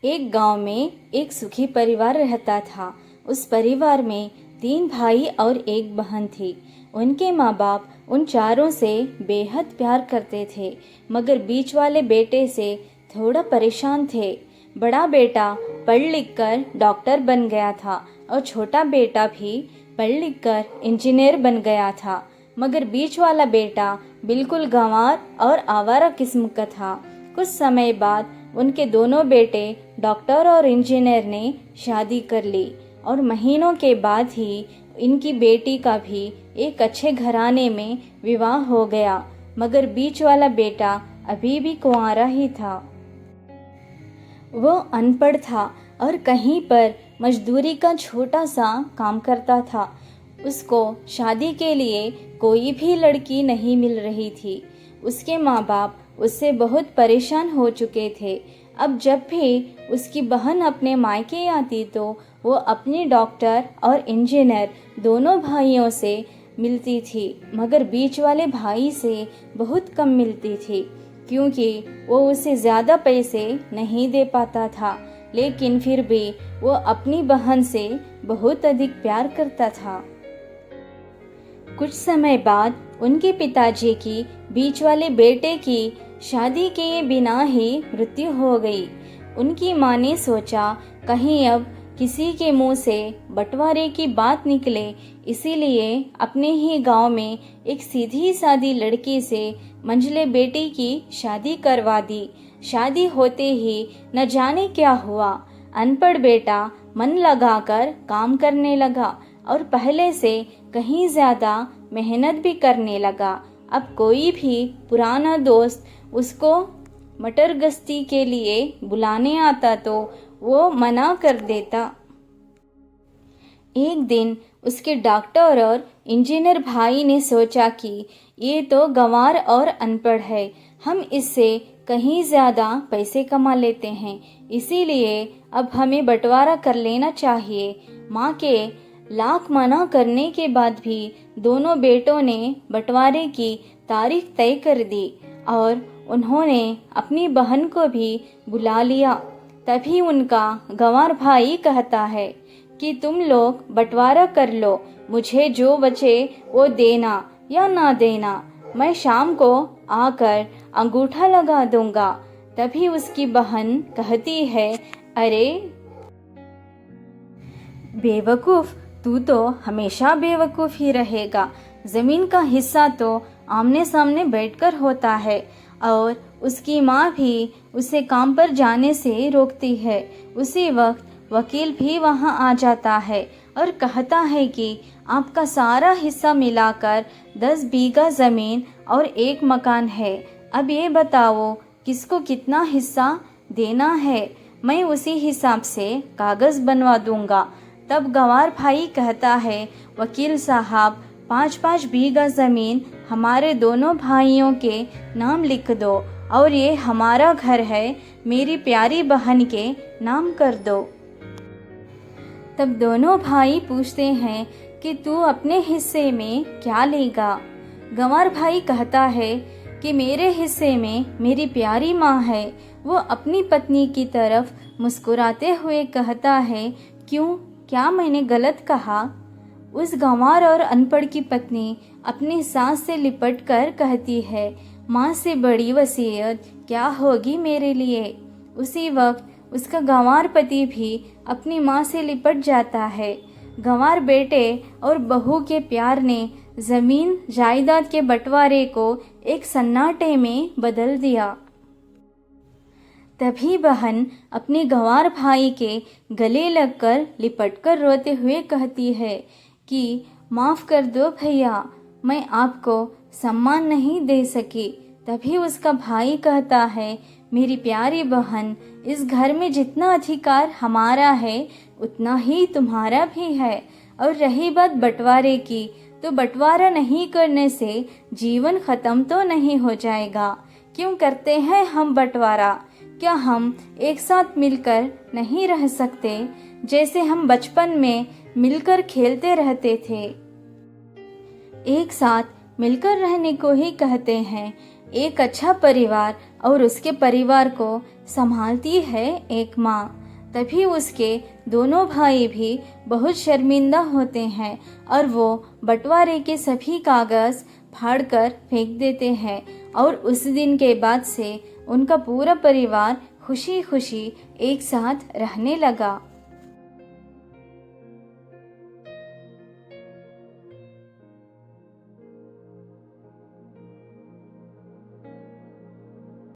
एक गांव में एक सुखी परिवार रहता था। उस परिवार में 3 भाई और एक बहन थी। उनके माँ बाप उन चारों से बेहद प्यार करते थे, मगर बीच वाले बेटे से थोड़ा परेशान थे। बड़ा बेटा पढ़ लिख कर डॉक्टर बन गया था और छोटा बेटा भी पढ़ लिख कर इंजीनियर बन गया था, मगर बीच वाला बेटा बिल्कुल गंवार और आवारा किस्म का था। कुछ समय बाद उनके दोनों बेटे डॉक्टर और इंजीनियर ने शादी कर ली और महीनों के बाद ही इनकी बेटी का भी एक अच्छे घराने में विवाह हो गया, मगर बीच वाला बेटा अभी भी कुंवारा ही था। वो अनपढ़ था और कहीं पर मजदूरी का छोटा सा काम करता था। उसको शादी के लिए कोई भी लड़की नहीं मिल रही थी। उसके माँ बाप उससे बहुत परेशान हो चुके थे। अब जब भी उसकी बहन अपने मायके आती तो वो अपने डॉक्टर और इंजीनियर दोनों भाइयों से मिलती थी, मगर बीच वाले भाई से बहुत कम मिलती थी, क्योंकि वो उसे ज़्यादा पैसे नहीं दे पाता था। लेकिन फिर भी वो अपनी बहन से बहुत अधिक प्यार करता था। कुछ समय बाद उनके पिताजी की बीच वाले बेटे की शादी किए बिना ही मृत्यु हो गई। उनकी माँ ने सोचा कहीं अब किसी के मुंह से बंटवारे की बात निकले, इसीलिए अपने ही गांव में एक सीधी सादी लड़की से मंझले बेटी की शादी करवा दी। शादी होते ही न जाने क्या हुआ, अनपढ़ बेटा मन लगाकर काम करने लगा और पहले से कहीं ज़्यादा मेहनत भी करने लगा। अब कोई भी पुराना दोस्त उसको मटर गश्ती के लिए बुलाने आता तो वो मना कर देता। एक दिन उसके डॉक्टर और इंजीनियर भाई ने सोचा कि ये तो गंवार और अनपढ़ है, हम इससे कहीं ज़्यादा पैसे कमा लेते हैं, इसीलिए अब हमें बंटवारा कर लेना चाहिए। माँ के लाख मना करने के बाद भी दोनों बेटों ने बंटवारे की तारीख तय कर दी और उन्होंने अपनी बहन को भी बुला लिया। तभी उनका गंवार भाई कहता है कि तुम लोग बंटवारा कर लो, मुझे जो बचे वो देना या ना देना, मैं शाम को आकर अंगूठा लगा दूंगा। तभी उसकी बहन कहती है, अरे बेवकूफ़, तू तो हमेशा बेवकूफ़ ही रहेगा। ज़मीन का हिस्सा तो आमने सामने बैठकर होता है। और उसकी माँ भी उसे काम पर जाने से रोकती है। उसी वक्त वकील भी वहाँ आ जाता है और कहता है कि आपका सारा हिस्सा मिलाकर 10 बीघा ज़मीन और एक मकान है। अब ये बताओ किसको कितना हिस्सा देना है, मैं उसी हिसाब से कागज़ बनवा दूंगा। तब गंवार भाई कहता है, वकील साहब 5-5 बीघा ज़मीन हमारे दोनों भाइयों के नाम लिख दो और ये हमारा घर है, मेरी प्यारी बहन के नाम कर दो। तब दोनों भाई पूछते हैं कि तू अपने हिस्से में क्या लेगा। गंवार भाई कहता है कि मेरे हिस्से में मेरी प्यारी माँ है। वो अपनी पत्नी की तरफ मुस्कुराते हुए कहता है, क्यों, क्या मैंने गलत कहा? उस गंवार और अनपढ़ की पत्नी अपनी सास से लिपट कर कहती है, माँ से बड़ी वसीयत क्या होगी मेरे लिए। उसी वक्त उसका गंवार पति भी अपनी माँ से लिपट जाता है। गंवार बेटे और बहू के प्यार ने ज़मीन जायदाद के बंटवारे को एक सन्नाटे में बदल दिया। तभी बहन अपने गंवार भाई के गले लगकर लिपटकर रोते हुए कहती है कि माफ़ कर दो भैया, मैं आपको सम्मान नहीं दे सकी। तभी उसका भाई कहता है, मेरी प्यारी बहन, इस घर में जितना अधिकार हमारा है उतना ही तुम्हारा भी है। और रही बात बंटवारे की, तो बंटवारा नहीं करने से जीवन ख़त्म तो नहीं हो जाएगा। क्यों करते हैं हम बंटवारा? क्या हम एक साथ मिलकर नहीं रह सकते, जैसे हम बचपन में मिलकर खेलते रहते थे? एक साथ मिलकर रहने को ही कहते हैं एक अच्छा परिवार और उसके परिवार को संभालती है एक माँ। तभी उसके दोनों भाई भी बहुत शर्मिंदा होते हैं और वो बंटवारे के सभी कागज फाड़कर फेंक देते हैं। और उस दिन के बाद से उनका पूरा परिवार खुशी खुशी एक साथ रहने लगा।